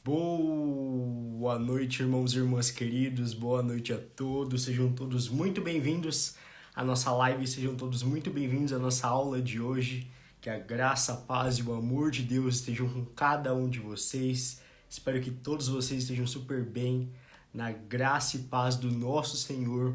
Boa noite, irmãos e irmãs queridos, boa noite a todos, sejam todos muito bem-vindos à nossa live, sejam todos muito bem-vindos à nossa aula de hoje, que a graça, a paz e o amor de Deus estejam com cada um de vocês, espero que todos vocês estejam super bem, na graça e paz do nosso Senhor,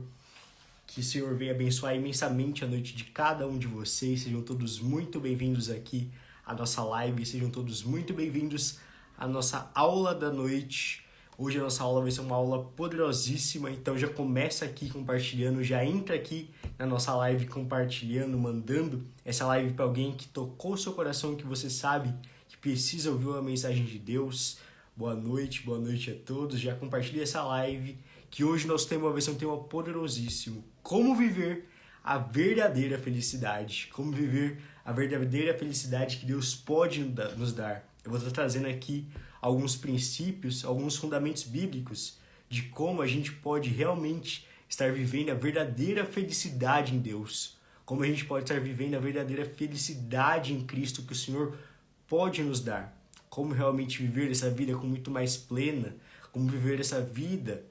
que o Senhor venha abençoar imensamente a noite de cada um de vocês, sejam todos muito bem-vindos aqui à nossa live, sejam todos muito bem-vindos a nossa aula da noite. Hoje a nossa aula vai ser uma aula poderosíssima, então já começa aqui compartilhando, já entra aqui na nossa live compartilhando, mandando essa live para alguém que tocou o seu coração, que você sabe que precisa ouvir a mensagem de Deus. Boa noite a todos, já compartilhe essa live, que hoje nosso tema vai ser um tema poderosíssimo. Como viver a verdadeira felicidade, como viver a verdadeira felicidade que Deus pode nos dar. Eu vou estar trazendo aqui alguns princípios, alguns fundamentos bíblicos de como a gente pode realmente estar vivendo a verdadeira felicidade em Deus. Como a gente pode estar vivendo a verdadeira felicidade em Cristo que o Senhor pode nos dar. Como realmente viver essa vida com muito mais plena, como viver essa vida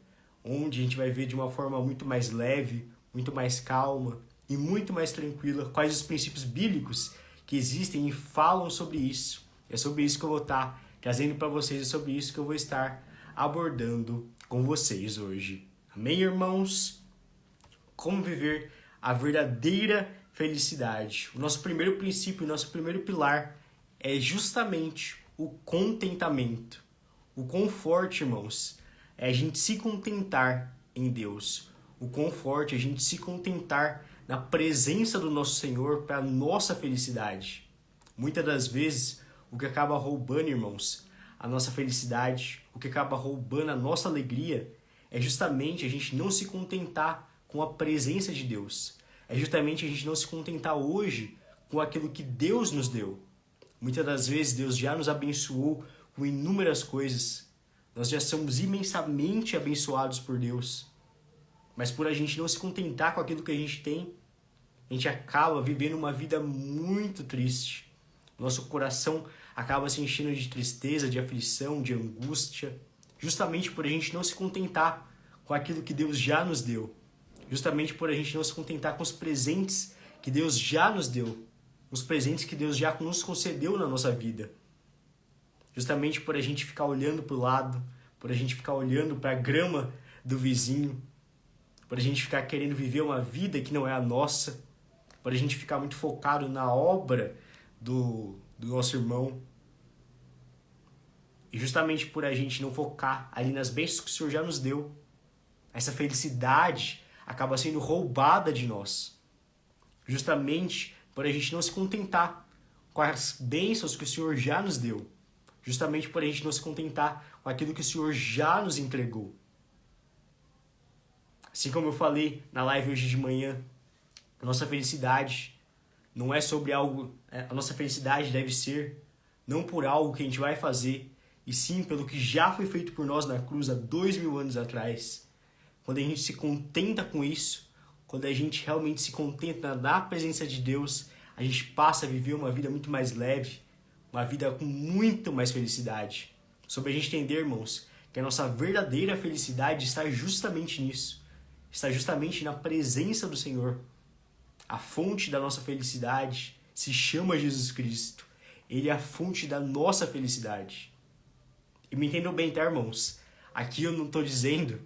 onde a gente vai ver de uma forma muito mais leve, muito mais calma e muito mais tranquila. Quais os princípios bíblicos que existem e falam sobre isso. É sobre isso que eu vou estar trazendo para vocês, é sobre isso que eu vou estar abordando com vocês hoje. Amém, irmãos? Como viver a verdadeira felicidade? O nosso primeiro princípio, o nosso primeiro pilar é justamente o contentamento. O conforto, irmãos, é a gente se contentar em Deus. O conforto é a gente se contentar na presença do nosso Senhor para a nossa felicidade. Muitas das vezes, o que acaba roubando, irmãos, a nossa felicidade, o que acaba roubando a nossa alegria, é justamente a gente não se contentar com a presença de Deus. É justamente a gente não se contentar hoje com aquilo que Deus nos deu. Muitas das vezes Deus já nos abençoou com inúmeras coisas. Nós já somos imensamente abençoados por Deus. Mas por a gente não se contentar com aquilo que a gente tem, a gente acaba vivendo uma vida muito triste. Nosso coração acaba se enchendo de tristeza, de aflição, de angústia, justamente por a gente não se contentar com aquilo que Deus já nos deu. Justamente por a gente não se contentar com os presentes que Deus já nos deu. Os presentes que Deus já nos concedeu na nossa vida. Justamente por a gente ficar olhando para o lado, por a gente ficar olhando para a grama do vizinho, por a gente ficar querendo viver uma vida que não é a nossa, por a gente ficar muito focado na obra do nosso irmão. E justamente por a gente não focar ali nas bênçãos que o Senhor já nos deu, essa felicidade acaba sendo roubada de nós. Justamente por a gente não se contentar com as bênçãos que o Senhor já nos deu. Justamente por a gente não se contentar com aquilo que o Senhor já nos entregou. Assim como eu falei na live hoje de manhã, a nossa felicidade não é sobre algo, a nossa felicidade deve ser não por algo que a gente vai fazer, e sim pelo que já foi feito por nós na cruz há 2000 anos atrás. Quando a gente se contenta com isso, quando a gente realmente se contenta na presença de Deus, a gente passa a viver uma vida muito mais leve, uma vida com muito mais felicidade. Sobre a gente entender, irmãos, que a nossa verdadeira felicidade está justamente nisso, está justamente na presença do Senhor. A fonte da nossa felicidade se chama Jesus Cristo. Ele é a fonte da nossa felicidade. E me entendam bem, tá, irmãos? Aqui eu não estou dizendo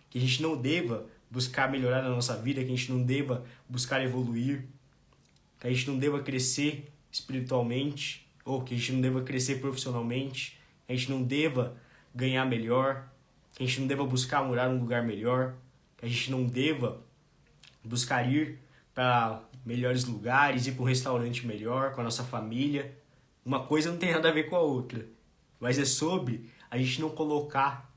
que a gente não deva buscar melhorar na nossa vida, que a gente não deva buscar evoluir, que a gente não deva crescer espiritualmente, ou que a gente não deva crescer profissionalmente, que a gente não deva ganhar melhor, que a gente não deva buscar morar num lugar melhor, que a gente não deva buscar ir para melhores lugares, ir para um restaurante melhor com a nossa família. Uma coisa não tem nada a ver com a outra, mas é sobre a gente não colocar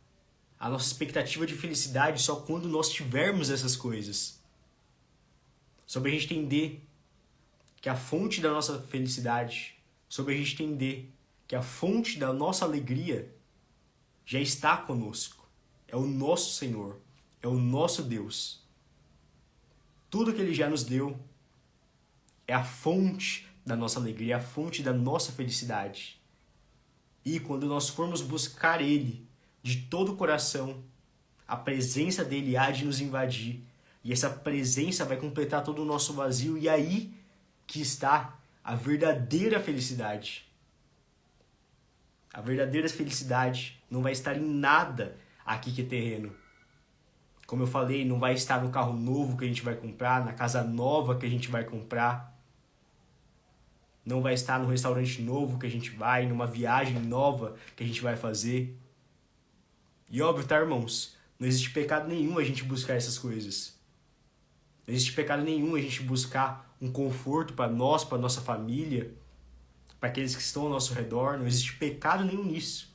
a nossa expectativa de felicidade só quando nós tivermos essas coisas. Sobre a gente entender que a fonte da nossa felicidade, sobre a gente entender que a fonte da nossa alegria já está conosco. É o nosso Senhor, é o nosso Deus. Tudo que Ele já nos deu é a fonte da nossa alegria, é a fonte da nossa felicidade. E quando nós formos buscar Ele de todo o coração, a presença dele há de nos invadir. E essa presença vai completar todo o nosso vazio. E aí que está a verdadeira felicidade. A verdadeira felicidade não vai estar em nada aqui que é terreno. Como eu falei, não vai estar no carro novo que a gente vai comprar, na casa nova que a gente vai comprar. Não vai estar no restaurante novo que a gente vai, numa viagem nova que a gente vai fazer. E óbvio, tá, irmãos? Não existe pecado nenhum a gente buscar essas coisas. Não existe pecado nenhum a gente buscar um conforto para nós, para nossa família, para aqueles que estão ao nosso redor. Não existe pecado nenhum nisso.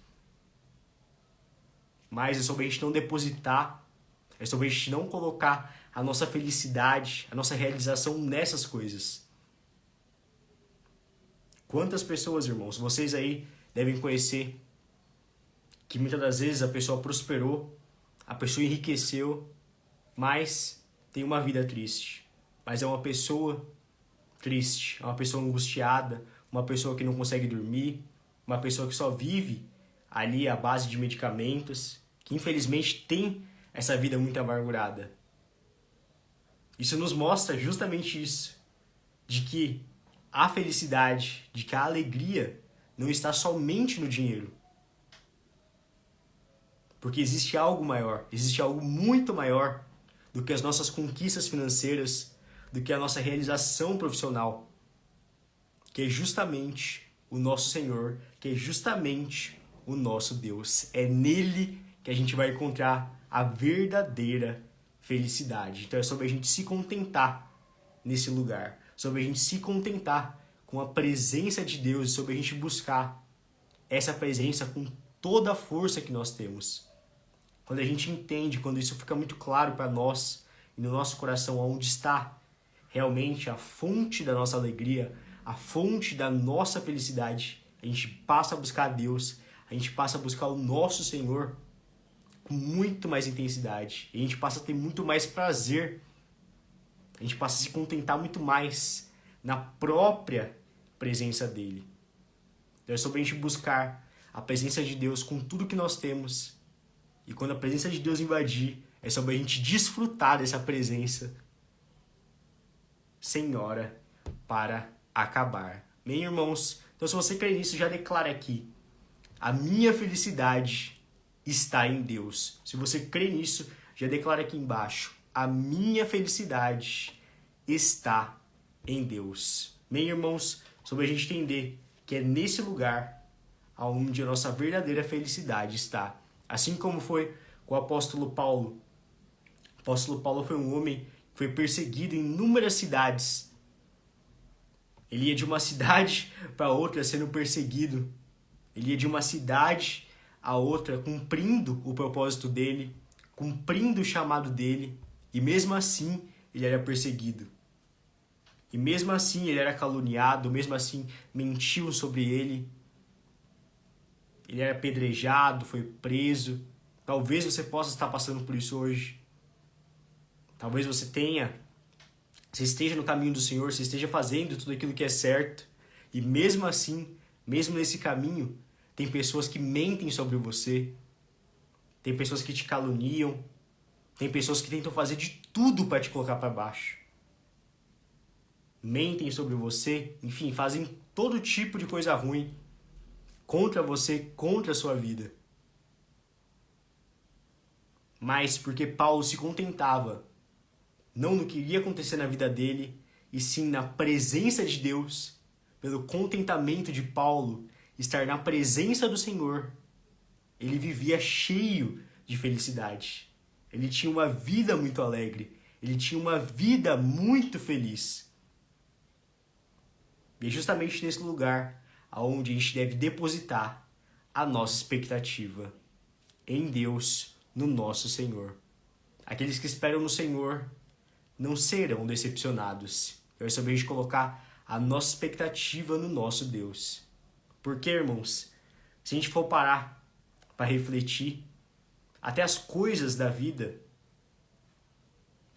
Mas é sobre a gente não depositar, é sobre a gente não colocar a nossa felicidade, a nossa realização nessas coisas. Quantas pessoas, irmãos, vocês aí devem conhecer que muitas das vezes a pessoa prosperou, a pessoa enriqueceu, mas tem uma vida triste. Mas é uma pessoa triste, é uma pessoa angustiada, uma pessoa que não consegue dormir, uma pessoa que só vive ali à base de medicamentos, que infelizmente tem essa vida muito amargurada. Isso nos mostra justamente isso, de que a felicidade, de que a alegria não está somente no dinheiro. Porque existe algo maior, existe algo muito maior do que as nossas conquistas financeiras, do que a nossa realização profissional, que é justamente o nosso Senhor, que é justamente o nosso Deus. É nele que a gente vai encontrar a verdadeira felicidade. Então é sobre a gente se contentar nesse lugar, sobre a gente se contentar com a presença de Deus, sobre a gente buscar essa presença com toda a força que nós temos. Quando a gente entende, quando isso fica muito claro para nós e no nosso coração onde está realmente a fonte da nossa alegria, a fonte da nossa felicidade, a gente passa a buscar a Deus, a gente passa a buscar o nosso Senhor com muito mais intensidade. E a gente passa a ter muito mais prazer. A gente passa a se contentar muito mais na própria presença dele. Então é sobre a gente buscar a presença de Deus com tudo que nós temos. E quando a presença de Deus invadir, é sobre a gente desfrutar dessa presença sem hora para acabar. Bem, irmãos? Então se você crê nisso, já declara aqui: a minha felicidade está em Deus. Se você crê nisso, já declara aqui embaixo: a minha felicidade está em Deus. Bem, irmãos? Sobre a gente entender que é nesse lugar onde a nossa verdadeira felicidade está. Assim como foi com o apóstolo Paulo. O apóstolo Paulo foi um homem que foi perseguido em inúmeras cidades. Ele ia de uma cidade para outra sendo perseguido. Ele ia de uma cidade a outra cumprindo o propósito dele, cumprindo o chamado dele. E mesmo assim ele era perseguido. E mesmo assim ele era caluniado, mesmo assim mentiu sobre ele. Ele era apedrejado, foi preso. Talvez você possa estar passando por isso hoje. Talvez você esteja no caminho do Senhor, você esteja fazendo tudo aquilo que é certo. E mesmo assim, mesmo nesse caminho, tem pessoas que mentem sobre você. Tem pessoas que te caluniam. Tem pessoas que tentam fazer de tudo para te colocar para baixo. Mentem sobre você, enfim, fazem todo tipo de coisa ruim contra você, contra a sua vida. Mas porque Paulo se contentava, não no que iria acontecer na vida dele, e sim na presença de Deus, pelo contentamento de Paulo estar na presença do Senhor, ele vivia cheio de felicidade. Ele tinha uma vida muito alegre, ele tinha uma vida muito feliz. E é justamente nesse lugar aonde a gente deve depositar a nossa expectativa em Deus, no nosso Senhor. Aqueles que esperam no Senhor não serão decepcionados. É sobre a gente colocar a nossa expectativa no nosso Deus. Porque, irmãos, se a gente for parar para refletir, até as coisas da vida,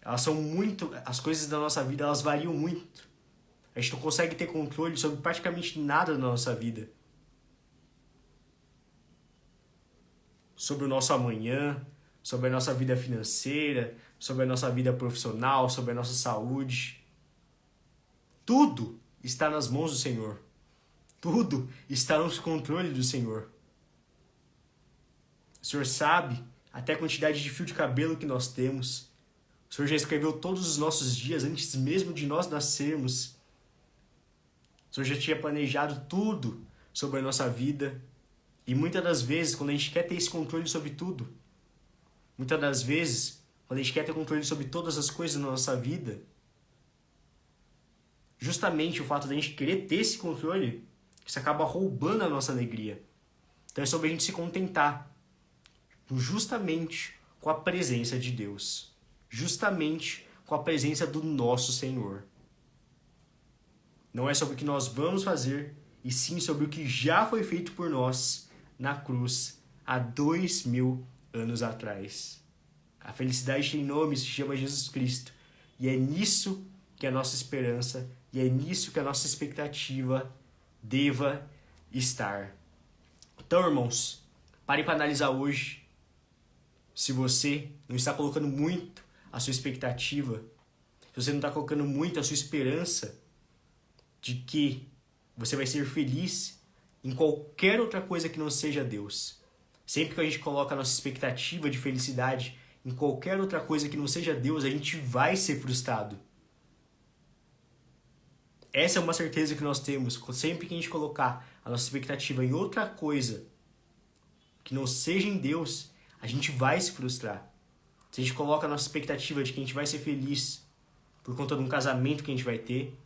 as coisas da nossa vida, elas variam muito. A gente não consegue ter controle sobre praticamente nada da nossa vida. sobre o nosso amanhã, sobre a nossa vida financeira, sobre a nossa vida profissional, sobre a nossa saúde. Tudo está nas mãos do Senhor. Tudo está no controle do Senhor. O Senhor sabe até a quantidade de fio de cabelo que nós temos. O Senhor já escreveu todos os nossos dias antes mesmo de nós nascermos. O Senhor já tinha planejado tudo sobre a nossa vida. E muitas das vezes, quando a gente quer ter esse controle sobre tudo, muitas das vezes, quando a gente quer ter controle sobre todas as coisas na nossa vida, justamente o fato de a gente querer ter esse controle, isso acaba roubando a nossa alegria. Então é sobre a gente se contentar justamente com a presença de Deus. Justamente com a presença do nosso Senhor. Não é sobre o que nós vamos fazer, e sim sobre o que já foi feito por nós na cruz há 2000 anos atrás. A felicidade tem nome, se chama Jesus Cristo. E é nisso que a nossa esperança e é nisso que a nossa expectativa deva estar. Então, irmãos, pare para analisar hoje se você não está colocando muito a sua expectativa, se você não está colocando muito a sua esperança de que você vai ser feliz em qualquer outra coisa que não seja Deus. Sempre que a gente coloca a nossa expectativa de felicidade em qualquer outra coisa que não seja Deus, a gente vai ser frustrado. Essa é uma certeza que nós temos. Sempre que a gente colocar a nossa expectativa em outra coisa que não seja em Deus, a gente vai se frustrar. Se a gente coloca a nossa expectativa de que a gente vai ser feliz por conta de um casamento que a gente vai ter,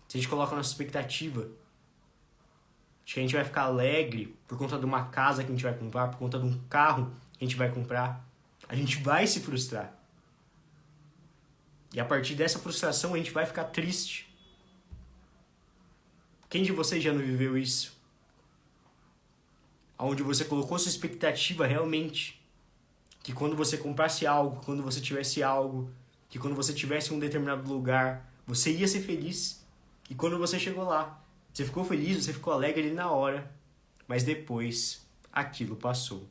se a gente coloca a nossa expectativa de que a gente vai ficar alegre por conta de uma casa que a gente vai comprar, por conta de um carro que a gente vai comprar, a gente vai se frustrar. E a partir dessa frustração a gente vai ficar triste. Quem de vocês já não viveu isso? Onde você colocou sua expectativa realmente que quando você comprasse algo, quando você tivesse algo, que quando você tivesse em um determinado lugar, você ia ser feliz. E quando você chegou lá, você ficou feliz, você ficou alegre ali na hora, mas depois aquilo passou.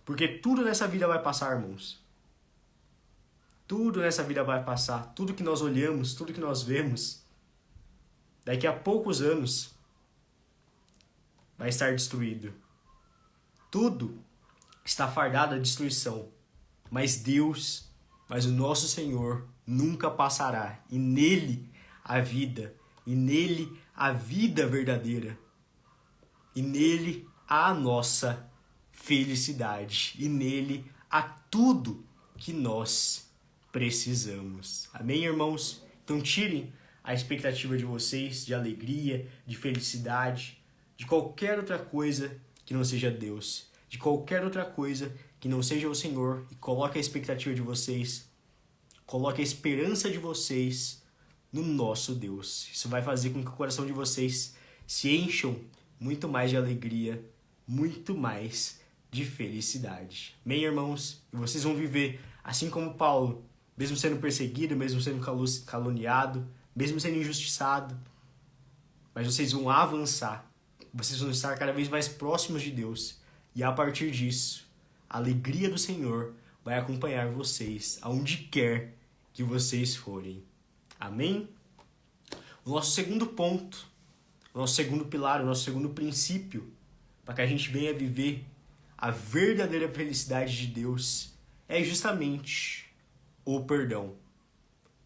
Porque tudo nessa vida vai passar, irmãos. Tudo nessa vida vai passar. Tudo que nós olhamos, tudo que nós vemos, daqui a poucos anos vai estar destruído. Tudo está fardado à destruição. Mas Deus, mas o nosso Senhor nunca passará. E nele a vida. E nele a vida verdadeira. E nele a nossa felicidade. E nele há tudo que nós precisamos. Amém, irmãos? Então tirem a expectativa de vocês de alegria, de felicidade, de qualquer outra coisa que não seja Deus, de qualquer outra coisa que não seja o Senhor, e coloque a expectativa de vocês, coloque a esperança de vocês no nosso Deus. Isso vai fazer com que o coração de vocês se encham muito mais de alegria, muito mais de felicidade. Amém, irmãos? E vocês vão viver assim como Paulo, mesmo sendo perseguido, mesmo sendo caluniado, mesmo sendo injustiçado, mas vocês vão avançar, vocês vão estar cada vez mais próximos de Deus, e a partir disso, a alegria do Senhor vai acompanhar vocês aonde quer que vocês forem. Amém? O nosso segundo ponto, o nosso segundo pilar, o nosso segundo princípio, para que a gente venha viver a verdadeira felicidade de Deus, é justamente o perdão.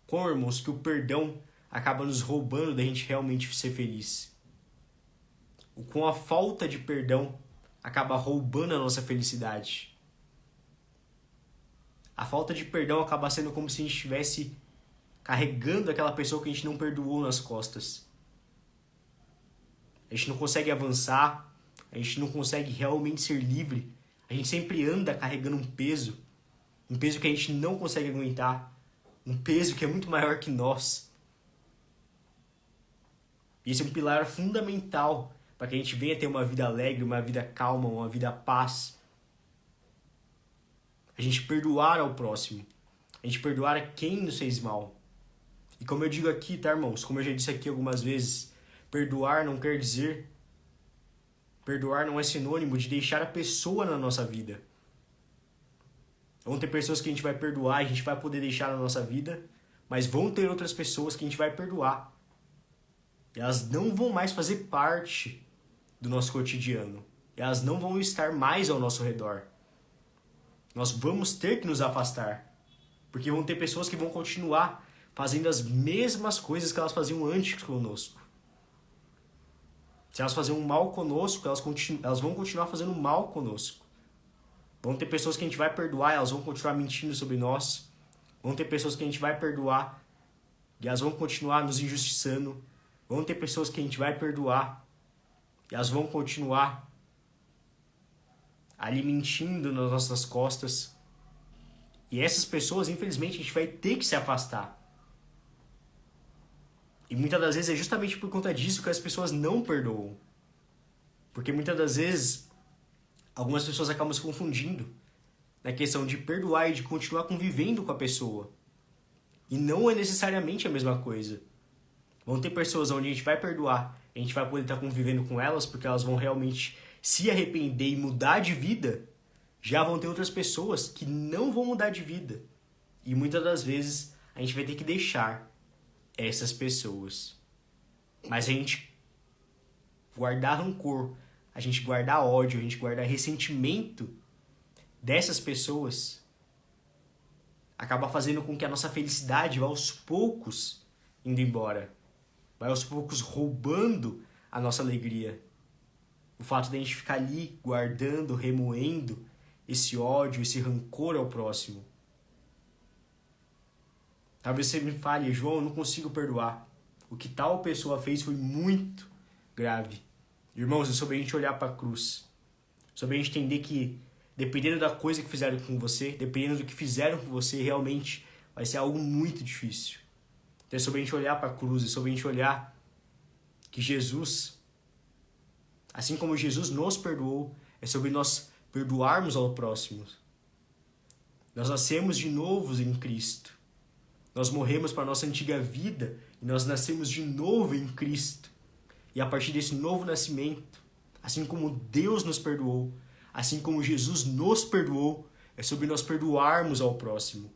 Como, irmãos, que o perdão acaba nos roubando da gente realmente ser feliz. Com a falta de perdão acaba roubando a nossa felicidade. A falta de perdão acaba sendo como se a gente estivesse carregando aquela pessoa que a gente não perdoou nas costas. A gente não consegue avançar, a gente não consegue realmente ser livre. A gente sempre anda carregando um peso que a gente não consegue aguentar, um peso que é muito maior que nós. E esse é um pilar fundamental para que a gente venha ter uma vida alegre, uma vida calma, uma vida paz. A gente perdoar ao próximo. A gente perdoar a quem nos fez mal. E como eu digo aqui, tá, irmãos? Como eu já disse aqui algumas vezes, perdoar não quer dizer Perdoar não é sinônimo de deixar a pessoa na nossa vida. Vão ter pessoas que a gente vai perdoar, a gente vai poder deixar na nossa vida, mas vão ter outras pessoas que a gente vai perdoar. E elas não vão mais fazer parte do nosso cotidiano. Elas não vão estar mais ao nosso redor. Nós vamos ter que nos afastar. Porque vão ter pessoas que vão continuar fazendo as mesmas coisas que elas faziam antes conosco. Se elas faziam mal conosco, elas vão continuar fazendo mal conosco. Vão ter pessoas que a gente vai perdoar e elas vão continuar mentindo sobre nós. Vão ter pessoas que a gente vai perdoar e elas vão continuar nos injustiçando. Vão ter pessoas que a gente vai perdoar e elas vão continuar ali mentindo nas nossas costas. E essas pessoas, infelizmente, a gente vai ter que se afastar. E muitas das vezes é justamente por conta disso que as pessoas não perdoam. Porque muitas das vezes algumas pessoas acabam se confundindo na questão de perdoar e de continuar convivendo com a pessoa. E não é necessariamente a mesma coisa. Vão ter pessoas onde a gente vai perdoar, a gente vai poder estar convivendo com elas porque elas vão realmente se arrepender e mudar de vida. Já vão ter outras pessoas que não vão mudar de vida. E muitas das vezes a gente vai ter que deixar essas pessoas. Mas a gente guardar rancor, a gente guardar ódio, a gente guardar ressentimento dessas pessoas acaba fazendo com que a nossa felicidade vá aos poucos indo embora. Vai aos poucos roubando a nossa alegria. O fato de a gente ficar ali guardando, remoendo esse ódio, esse rancor ao próximo. Talvez você me fale, João, eu não consigo perdoar. O que tal pessoa fez foi muito grave. Irmãos, é sobre a gente olhar para a cruz. Sobre a gente entender que, dependendo da coisa que fizeram com você, dependendo do que fizeram com você, realmente vai ser algo muito difícil. Então é sobre a gente olhar para a cruz, é sobre a gente olhar que Jesus, assim como Jesus nos perdoou, é sobre nós perdoarmos ao próximo. Nós nascemos de novo em Cristo. Nós morremos para a nossa antiga vida e nós nascemos de novo em Cristo. E a partir desse novo nascimento, assim como Deus nos perdoou, assim como Jesus nos perdoou, é sobre nós perdoarmos ao próximo.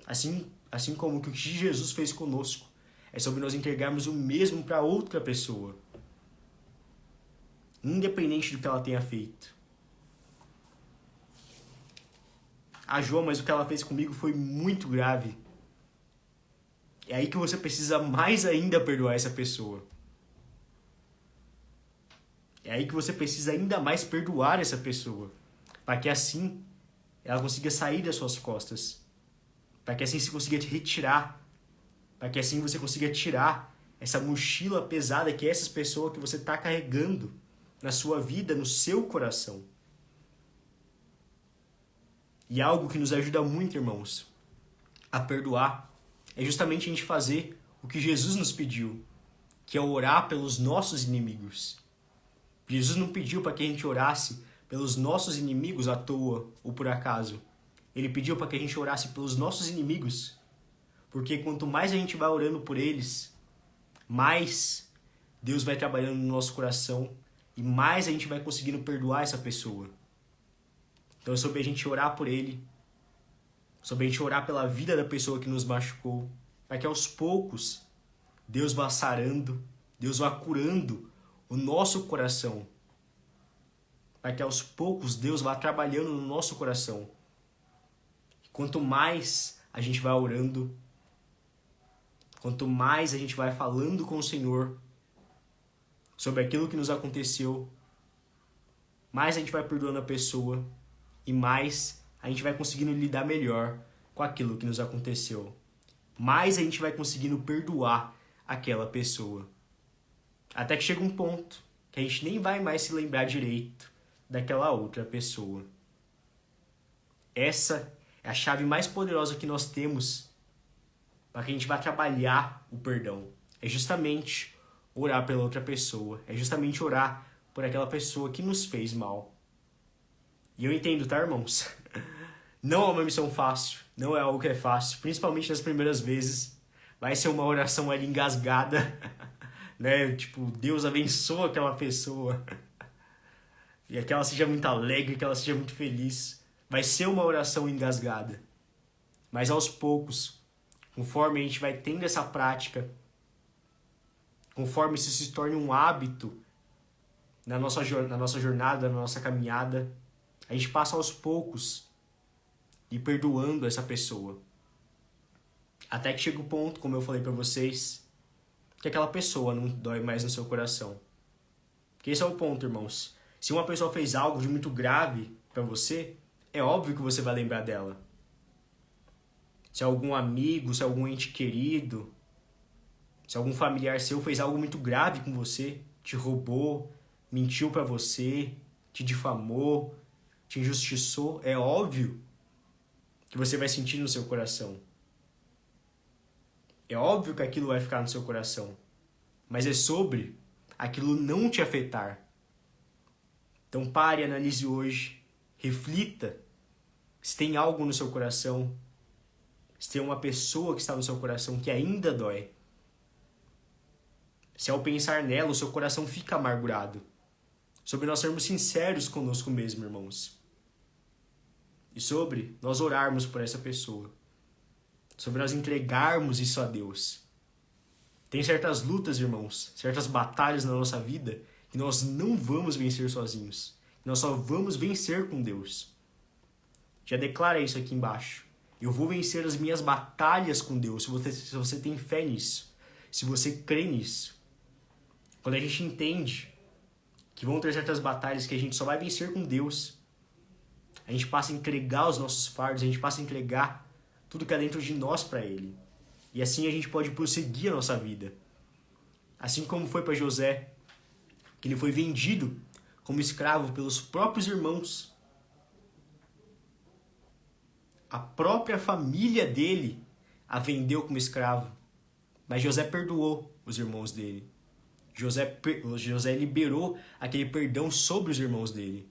Assim como o que Jesus fez conosco, é sobre nós entregarmos o mesmo para outra pessoa. Independente do que ela tenha feito. Ah, João, mas o que ela fez comigo foi muito grave. É aí que você precisa mais ainda perdoar essa pessoa. É aí que você precisa ainda mais perdoar essa pessoa. Para que assim ela consiga sair das suas costas. Para que assim você consiga te retirar. Para que assim você consiga tirar essa mochila pesada que é essa pessoa que você está carregando na sua vida, no seu coração. E algo que nos ajuda muito, irmãos, a perdoar, é justamente a gente fazer o que Jesus nos pediu, que é orar pelos nossos inimigos. Jesus não pediu para que a gente orasse pelos nossos inimigos à toa ou por acaso. Ele pediu para que a gente orasse pelos nossos inimigos, porque quanto mais a gente vai orando por eles, mais Deus vai trabalhando no nosso coração e mais a gente vai conseguindo perdoar essa pessoa. Então é sobre a gente orar por ele, sobre a gente orar pela vida da pessoa que nos machucou, para que aos poucos Deus vá sarando, Deus vá curando o nosso coração, para que aos poucos Deus vá trabalhando no nosso coração. Quanto mais a gente vai orando, quanto mais a gente vai falando com o Senhor sobre aquilo que nos aconteceu, mais a gente vai perdoando a pessoa e mais a gente vai conseguindo lidar melhor com aquilo que nos aconteceu. Mais a gente vai conseguindo perdoar aquela pessoa. Até que chega um ponto que a gente nem vai mais se lembrar direito daquela outra pessoa. Essa é a chave mais poderosa que nós temos para que a gente vá trabalhar o perdão. É justamente orar pela outra pessoa. É justamente orar por aquela pessoa que nos fez mal. E eu entendo, tá, irmãos? Não é uma missão fácil. Não é algo que é fácil. Principalmente nas primeiras vezes. Vai ser uma oração ali engasgada. Né? Tipo, Deus abençoa aquela pessoa. e que ela seja muito alegre, que ela seja muito feliz. Vai ser uma oração engasgada. Mas aos poucos, conforme a gente vai tendo essa prática, conforme isso se torne um hábito na nossa jornada, na nossa caminhada, a gente passa aos poucos e perdoando essa pessoa. Até que chega o ponto, como eu falei pra vocês, que aquela pessoa não dói mais no seu coração. Porque esse é o ponto, irmãos. Se uma pessoa fez algo de muito grave pra você, é óbvio que você vai lembrar dela. Se algum amigo, se algum ente querido, se algum familiar seu fez algo muito grave com você, te roubou, mentiu pra você, te difamou, te injustiçou, é óbvio que você vai sentir no seu coração. É óbvio que aquilo vai ficar no seu coração. Mas é sobre aquilo não te afetar. Então pare, analise hoje, reflita se tem algo no seu coração, se tem uma pessoa que está no seu coração que ainda dói. Se ao pensar nela o seu coração fica amargurado. Sobre nós sermos sinceros conosco mesmo, irmãos. E sobre nós orarmos por essa pessoa. Sobre nós entregarmos isso a Deus. Tem certas lutas, irmãos, certas batalhas na nossa vida que nós não vamos vencer sozinhos. Nós só vamos vencer com Deus. Já declara isso aqui embaixo. Eu vou vencer as minhas batalhas com Deus, se você tem fé nisso. Se você crê nisso. Quando a gente entende que vão ter certas batalhas que a gente só vai vencer com Deus, a gente passa a entregar os nossos fardos, a gente passa a entregar tudo que é dentro de nós para Ele. E assim a gente pode prosseguir a nossa vida. Assim como foi para José, que ele foi vendido como escravo pelos próprios irmãos. A própria família dele a vendeu como escravo. Mas José perdoou os irmãos dele. José liberou aquele perdão sobre os irmãos dele.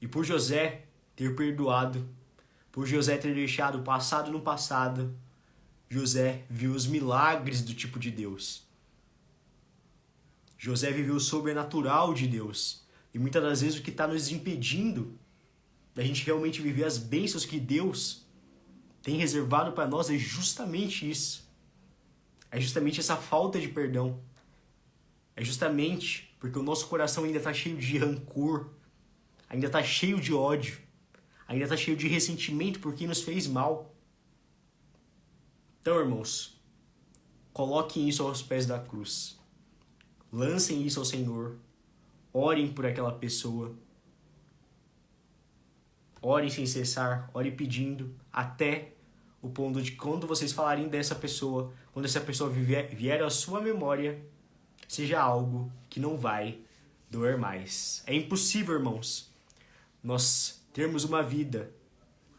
E por José ter perdoado, por José ter deixado o passado no passado, José viu os milagres do tipo de Deus. José viveu o sobrenatural de Deus. E muitas das vezes o que está nos impedindo da gente realmente viver as bênçãos que Deus tem reservado para nós é justamente isso. É justamente essa falta de perdão. É justamente porque o nosso coração ainda está cheio de rancor, ainda está cheio de ódio, ainda está cheio de ressentimento por quem nos fez mal. Então, irmãos, coloquem isso aos pés da cruz. Lancem isso ao Senhor. Orem por aquela pessoa. Orem sem cessar, orem pedindo, até o ponto de quando vocês falarem dessa pessoa, quando essa pessoa vier à sua memória, seja algo que não vai doer mais. É impossível, irmãos, nós termos uma vida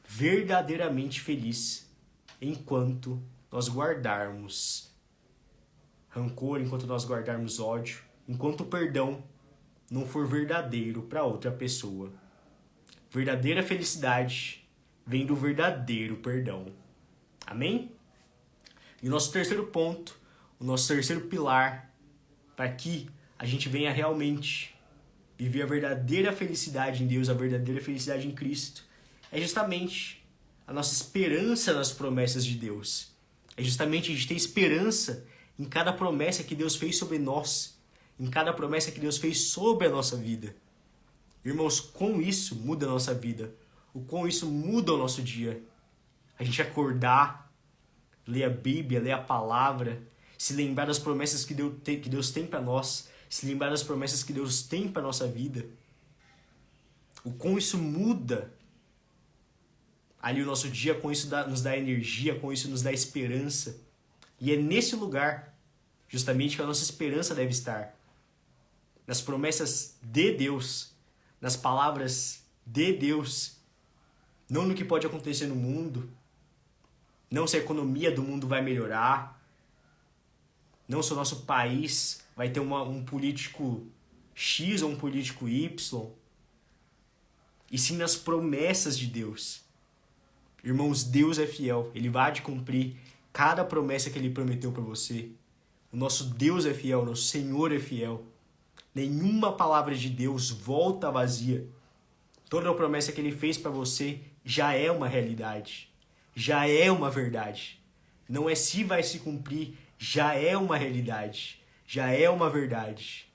verdadeiramente feliz enquanto nós guardarmos rancor, enquanto nós guardarmos ódio, enquanto o perdão não for verdadeiro para outra pessoa. Verdadeira felicidade vem do verdadeiro perdão. Amém? E o nosso terceiro ponto, o nosso terceiro pilar, para que a gente venha realmente viver a verdadeira felicidade em Deus, a verdadeira felicidade em Cristo, é justamente a nossa esperança nas promessas de Deus. É justamente a gente ter esperança em cada promessa que Deus fez sobre nós, em cada promessa que Deus fez sobre a nossa vida. Irmãos, como isso muda a nossa vida, o quão isso muda o nosso dia. A gente acordar, ler a Bíblia, ler a palavra, se lembrar das promessas que Deus tem para nós, se lembrar das promessas que Deus tem para nossa vida. O quão isso muda ali o nosso dia, com isso nos dá energia, com isso nos dá esperança. E é nesse lugar, justamente, que a nossa esperança deve estar. Nas promessas de Deus, nas palavras de Deus, não no que pode acontecer no mundo, não se a economia do mundo vai melhorar, não se o nosso país vai ter um político X ou um político Y, e sim nas promessas de Deus. Irmãos, Deus é fiel, Ele vai de cumprir cada promessa que Ele prometeu para você. O nosso Deus é fiel, o nosso Senhor é fiel. Nenhuma palavra de Deus volta vazia. Toda a promessa que ele fez para você já é uma realidade. Já é uma verdade. Não é se vai se cumprir, já é uma realidade. Já é uma verdade.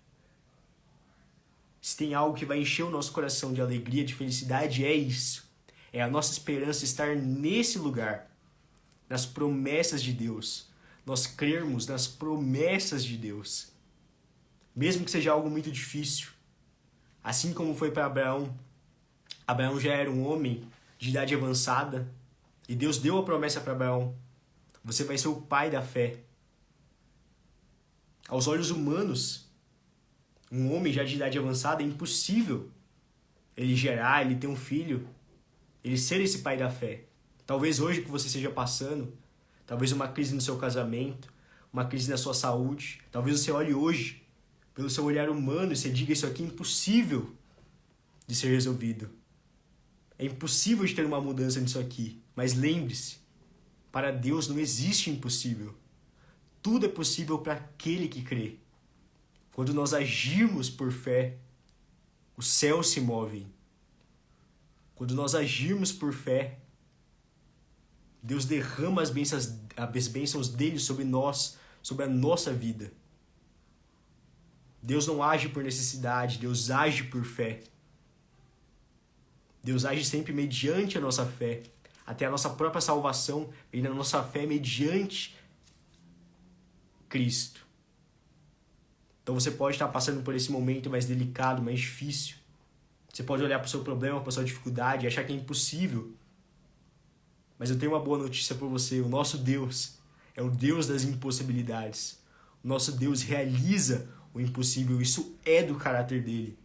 Se tem algo que vai encher o nosso coração de alegria, de felicidade, é isso. É a nossa esperança estar nesse lugar, nas promessas de Deus. Nós crermos nas promessas de Deus. Mesmo que seja algo muito difícil. Assim como foi para Abraão. Abraão já era um homem de idade avançada. E Deus deu a promessa para Abraão. Você vai ser o pai da fé. Aos olhos humanos, um homem já de idade avançada é impossível ele gerar, ele ter um filho, ele ser esse pai da fé. Talvez hoje que você esteja passando, talvez uma crise no seu casamento, uma crise na sua saúde, talvez você olhe hoje pelo seu olhar humano e você diga: isso aqui é impossível de ser resolvido. É impossível de ter uma mudança nisso aqui. Mas lembre-se, para Deus não existe impossível. Tudo é possível para aquele que crê. Quando nós agirmos por fé, os céus se movem. Quando nós agirmos por fé, Deus derrama as bênçãos dele sobre nós, sobre a nossa vida. Deus não age por necessidade, Deus age por fé. Deus age sempre mediante a nossa fé. Até a nossa própria salvação vem da nossa fé mediante Cristo. Então você pode estar passando por esse momento mais delicado, mais difícil. Você pode olhar para o seu problema, para a sua dificuldade e achar que é impossível. Mas eu tenho uma boa notícia para você. O nosso Deus é o Deus das impossibilidades. O nosso Deus realiza o impossível. Isso é do caráter dele.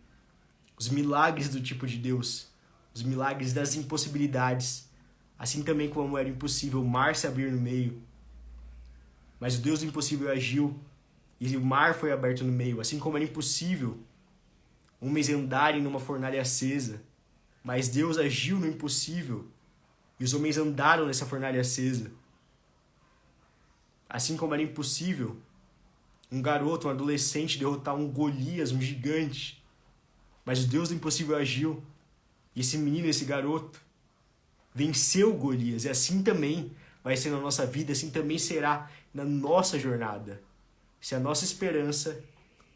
Os milagres do tipo de Deus, os milagres das impossibilidades, assim também como era impossível o mar se abrir no meio. Mas o Deus do impossível agiu e o mar foi aberto no meio. Assim como era impossível homens andarem numa fornalha acesa, mas Deus agiu no impossível e os homens andaram nessa fornalha acesa. Assim como era impossível um garoto, um adolescente derrotar um Golias, um gigante, mas o Deus do impossível agiu e esse menino, esse garoto, venceu Golias. E assim também vai ser na nossa vida, assim também será na nossa jornada. Se a nossa esperança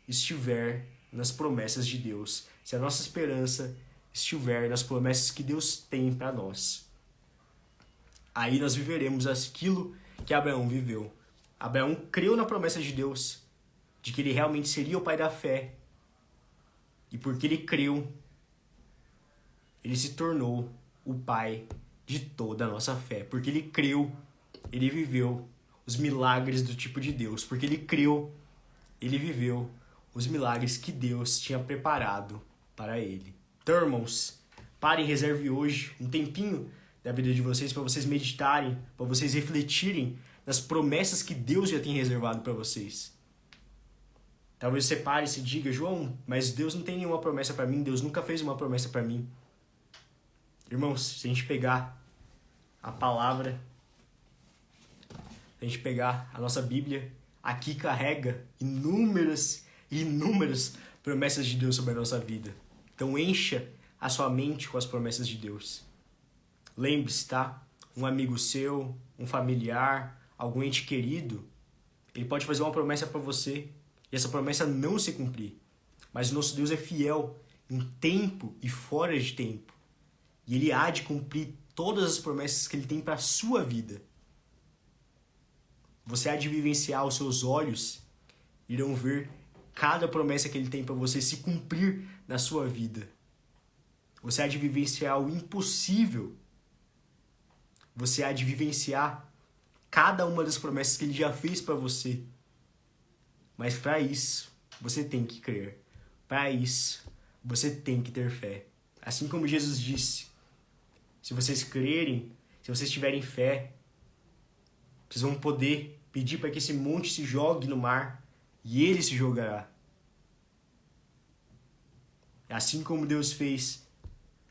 estiver nas promessas de Deus. Se a nossa esperança estiver nas promessas que Deus tem para nós. Aí nós viveremos aquilo que Abraão viveu. Abraão creu na promessa de Deus, de que ele realmente seria o pai da fé. E porque ele creu, ele se tornou o pai de toda a nossa fé. Porque ele creu, ele viveu os milagres do tipo de Deus. Porque ele creu, ele viveu os milagres que Deus tinha preparado para ele. Então, irmãos, parem, reserve hoje um tempinho da vida de vocês para vocês meditarem, para vocês refletirem nas promessas que Deus já tem reservado para vocês. Talvez você pare e se diga: João, mas Deus não tem nenhuma promessa para mim, Deus nunca fez uma promessa para mim. Irmãos, se a gente pegar a palavra, se a gente pegar a nossa Bíblia, aqui carrega inúmeras promessas de Deus sobre a nossa vida. Então encha a sua mente com as promessas de Deus. Lembre-se, tá? Um amigo seu, um familiar, algum ente querido, ele pode fazer uma promessa para você e essa promessa não se cumprir. Mas o nosso Deus é fiel em tempo e fora de tempo. E ele há de cumprir todas as promessas que ele tem para a sua vida. Você há de vivenciar, os seus olhos irão ver cada promessa que ele tem para você se cumprir na sua vida. Você há de vivenciar o impossível. Você há de vivenciar cada uma das promessas que ele já fez para você. Mas para isso, você tem que crer. Para isso, você tem que ter fé. Assim como Jesus disse, se vocês crerem, se vocês tiverem fé, vocês vão poder pedir para que esse monte se jogue no mar e ele se jogará. Assim como Deus fez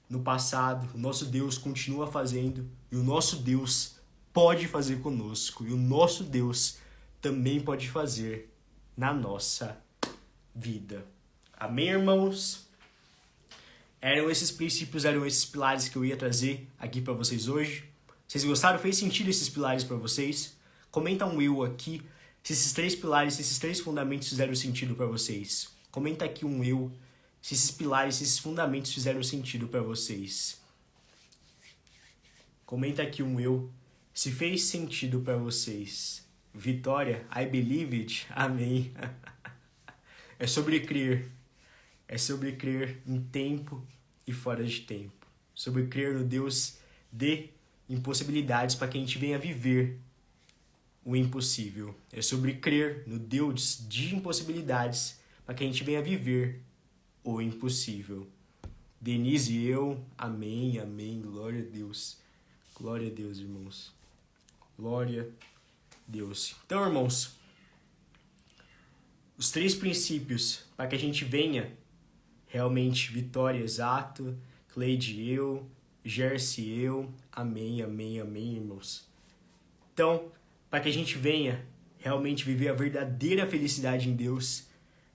no passado, o nosso Deus continua fazendo e o nosso Deus pode fazer conosco e o nosso Deus também pode fazer na nossa vida. Amém, irmãos? Eram esses princípios, eram esses pilares que eu ia trazer aqui para vocês hoje. Vocês gostaram? Fez sentido esses pilares para vocês? Comenta um eu aqui se esses 3 pilares, se esses 3 fundamentos fizeram sentido para vocês. Comenta aqui um eu se esses pilares, se esses fundamentos fizeram sentido para vocês. Comenta aqui um eu se fez sentido para vocês. Vitória, I believe it. Amém. É sobre crer. É sobre crer em tempo e fora de tempo. Sobre crer no Deus de impossibilidades para que a gente venha viver o impossível. É sobre crer no Deus de impossibilidades para que a gente venha viver o impossível. Denise e eu, amém, amém, glória a Deus. Glória a Deus, irmãos. Glória a Deus. Então, irmãos, os 3 princípios para que a gente venha realmente Vitória, exato, Cleide, eu, Gerce, eu, amém, amém, amém, irmãos. Então, para que a gente venha realmente viver a verdadeira felicidade em Deus,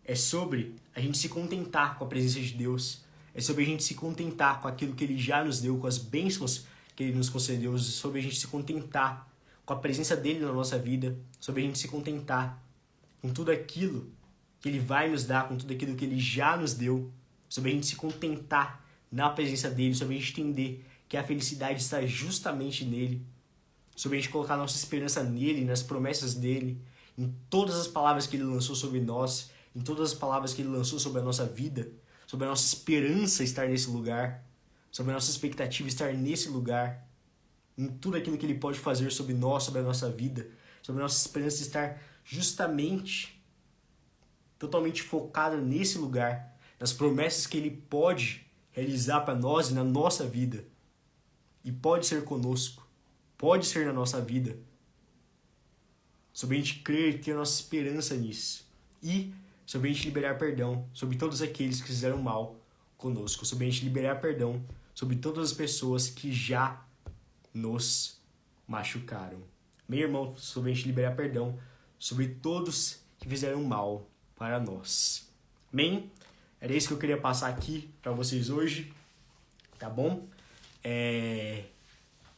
é sobre a gente se contentar com a presença de Deus, é sobre a gente se contentar com aquilo que Ele já nos deu, com as bênçãos que Ele nos concedeu, é sobre a gente se contentar com a presença dEle na nossa vida, sobre a gente se contentar com tudo aquilo que Ele vai nos dar, com tudo aquilo que Ele já nos deu, sobre a gente se contentar na presença dEle, sobre a gente entender que a felicidade está justamente nele, sobre a gente colocar nossa esperança nele, nas promessas dele, em todas as palavras que Ele lançou sobre nós, em todas as palavras que Ele lançou sobre a nossa vida, sobre a nossa esperança estar nesse lugar, sobre a nossa expectativa estar nesse lugar, em tudo aquilo que Ele pode fazer sobre nós, sobre a nossa vida, sobre a nossa esperança estar justamente, totalmente focada nesse lugar, nas promessas que Ele pode realizar para nós e na nossa vida. E pode ser conosco, pode ser na nossa vida. Sobre a gente crer e ter a nossa esperança nisso. E sobre a gente liberar perdão sobre todos aqueles que fizeram mal conosco. Sobre a gente liberar perdão sobre todas as pessoas que já nos machucaram. Meu irmão, sobre a gente liberar perdão sobre todos que fizeram mal para nós. Amém? Era isso que eu queria passar aqui para vocês hoje, tá bom?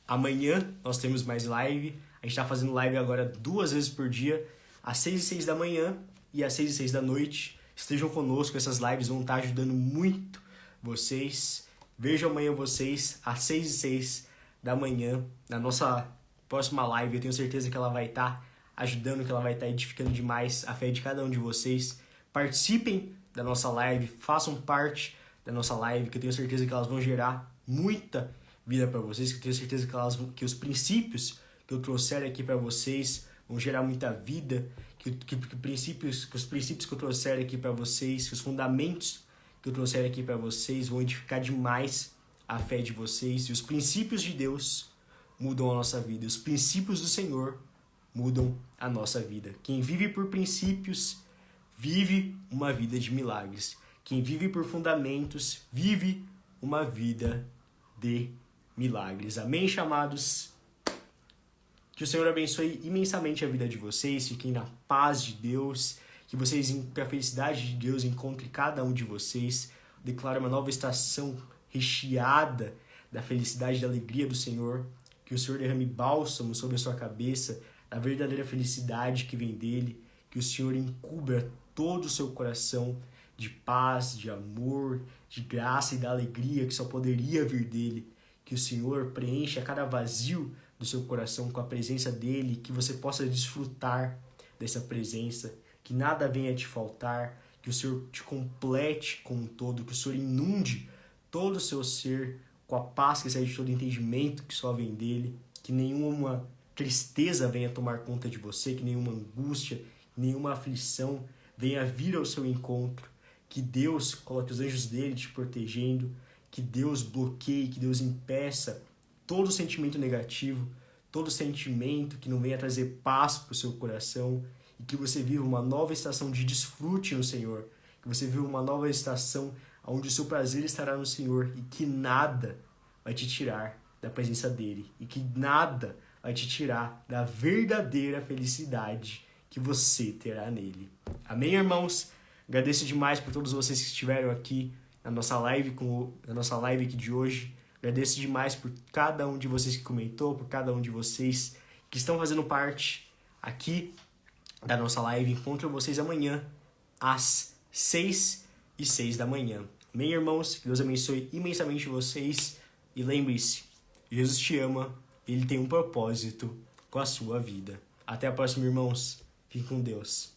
Amanhã nós temos mais live. A gente está fazendo live agora 2 vezes por dia, às 6 e 6 da manhã e às 6 e 6 da noite. Estejam conosco, essas lives vão estar ajudando muito vocês. Vejo amanhã vocês às 6 e 6 da manhã na nossa próxima live. Eu tenho certeza que ela vai estar ajudando, que ela vai estar edificando demais a fé de cada um de vocês. Participem da nossa live, façam parte da nossa live, que eu tenho certeza que elas vão gerar muita vida para vocês, que eu tenho certeza que os princípios que eu trouxer aqui para vocês vão gerar muita vida, que os princípios que eu trouxer aqui para vocês, que os fundamentos que eu trouxer aqui para vocês vão edificar demais a fé de vocês, e os princípios de Deus mudam a nossa vida, e os princípios do Senhor mudam a nossa vida. Quem vive por princípios vive uma vida de milagres. Quem vive por fundamentos vive uma vida de milagres. Amém, chamados? Que o Senhor abençoe imensamente a vida de vocês. Fiquem na paz de Deus. Que a felicidade de Deus encontre cada um de vocês. Declaro uma nova estação recheada da felicidade e da alegria do Senhor. Que o Senhor derrame bálsamo sobre a sua cabeça, da verdadeira felicidade que vem dele. Que o Senhor encubra todo o seu coração de paz, de amor, de graça e da alegria que só poderia vir dele. Que o Senhor preencha cada vazio do seu coração com a presença dele, que você possa desfrutar dessa presença, que nada venha te faltar, que o Senhor te complete com um todo, que o Senhor inunde todo o seu ser com a paz que sai de todo entendimento que só vem dele, que nenhuma tristeza venha tomar conta de você, que nenhuma angústia, nenhuma aflição venha vir ao seu encontro, que Deus coloque os anjos dele te protegendo, que Deus bloqueie, que Deus impeça todo sentimento negativo, todo sentimento que não venha trazer paz para o seu coração, e que você viva uma nova estação de desfrute no Senhor, que você viva uma nova estação onde o seu prazer estará no Senhor, e que nada vai te tirar da presença dele, e que nada vai te tirar da verdadeira felicidade que você terá nele. Amém, irmãos? Agradeço demais por todos vocês que estiveram aqui na nossa live aqui de hoje. Agradeço demais por cada um de vocês que comentou, por cada um de vocês que estão fazendo parte aqui da nossa live. Encontro vocês amanhã às 6h06 da manhã. Amém, irmãos? Que Deus abençoe imensamente vocês. E lembre-se, Jesus te ama, Ele tem um propósito com a sua vida. Até a próxima, irmãos. Fique com Deus.